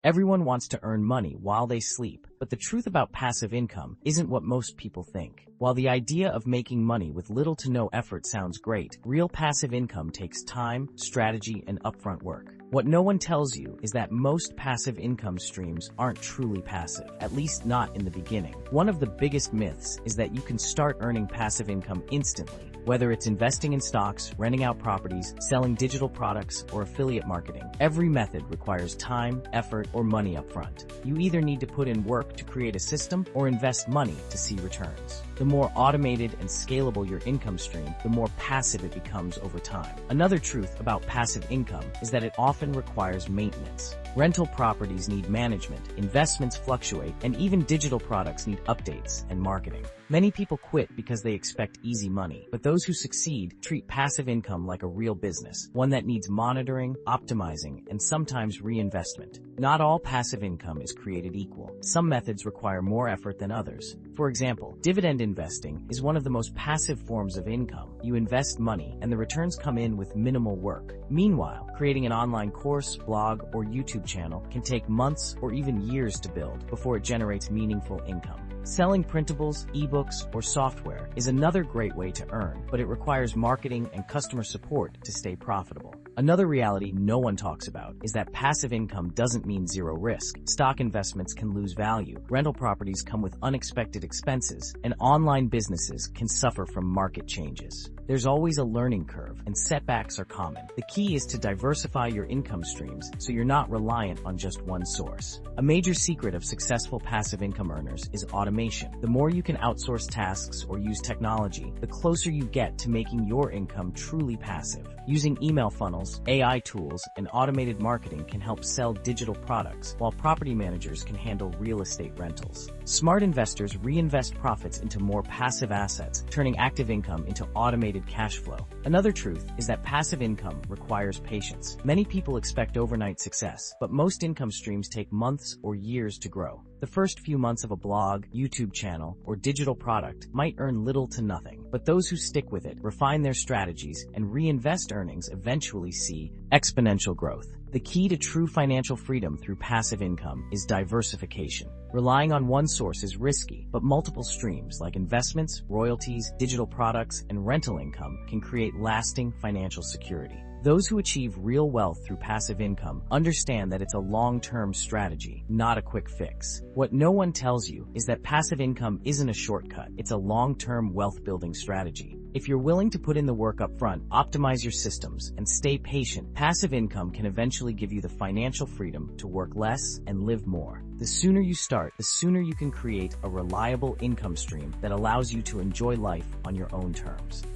Everyone wants to earn money while they sleep, but the truth about passive income isn't what most people think. While the idea of making money with little to no effort sounds great, real passive income takes time, strategy, and upfront work. What no one tells you is that most passive income streams aren't truly passive, at least not in the beginning. One of the biggest myths is that you can start earning passive income instantly. Whether it's investing in stocks, renting out properties, selling digital products, or affiliate marketing, every method requires time, effort, or money upfront. You either need to put in work to create a system or invest money to see returns. The more automated and scalable your income stream, the more passive it becomes over time. Another truth about passive income is that it often requires maintenance. Rental properties need management, investments fluctuate, and even digital products need updates and marketing. Many people quit because they expect easy money, but those who succeed treat passive income like a real business, one that needs monitoring, optimizing, and sometimes reinvestment. Not all passive income is created equal. Some methods require more effort than others. For example, dividend investing is one of the most passive forms of income. You invest money, and the returns come in with minimal work. Meanwhile, creating an online course, blog, or YouTube channel can take months or even years to build before it generates meaningful income. Selling printables, ebooks, or software is another great way to earn, but it requires marketing and customer support to stay profitable. Another reality no one talks about is that passive income doesn't mean zero risk. Stock investments can lose value, rental properties come with unexpected expenses, and online businesses can suffer from market changes. There's always a learning curve, and setbacks are common. The key is to diversify your income streams so you're not reliant on just one source. A major secret of successful passive income earners is automation. The more you can outsource tasks or use technology, the closer you get to making your income truly passive. Using email funnels, AI tools, and automated marketing can help sell digital products, while property managers can handle real estate rentals. Smart investors reinvest profits into more passive assets, turning active income into automated cash flow. Another truth is that passive income requires patience. Many people expect overnight success, but most income streams take months or years to grow. The first few months of a blog, YouTube channel, or digital product might earn little to nothing, but those who stick with it, refine their strategies, and reinvest earnings eventually see exponential growth. The key to true financial freedom through passive income is diversification. Relying on one source is risky, but multiple streams like investments, royalties, digital products, and rental income can create lasting financial security. Those who achieve real wealth through passive income understand that it's a long-term strategy, not a quick fix. What no one tells you is that passive income isn't a shortcut, it's a long-term wealth-building strategy. If you're willing to put in the work up front, optimize your systems, and stay patient, passive income can eventually give you the financial freedom to work less and live more. The sooner you start, the sooner you can create a reliable income stream that allows you to enjoy life on your own terms.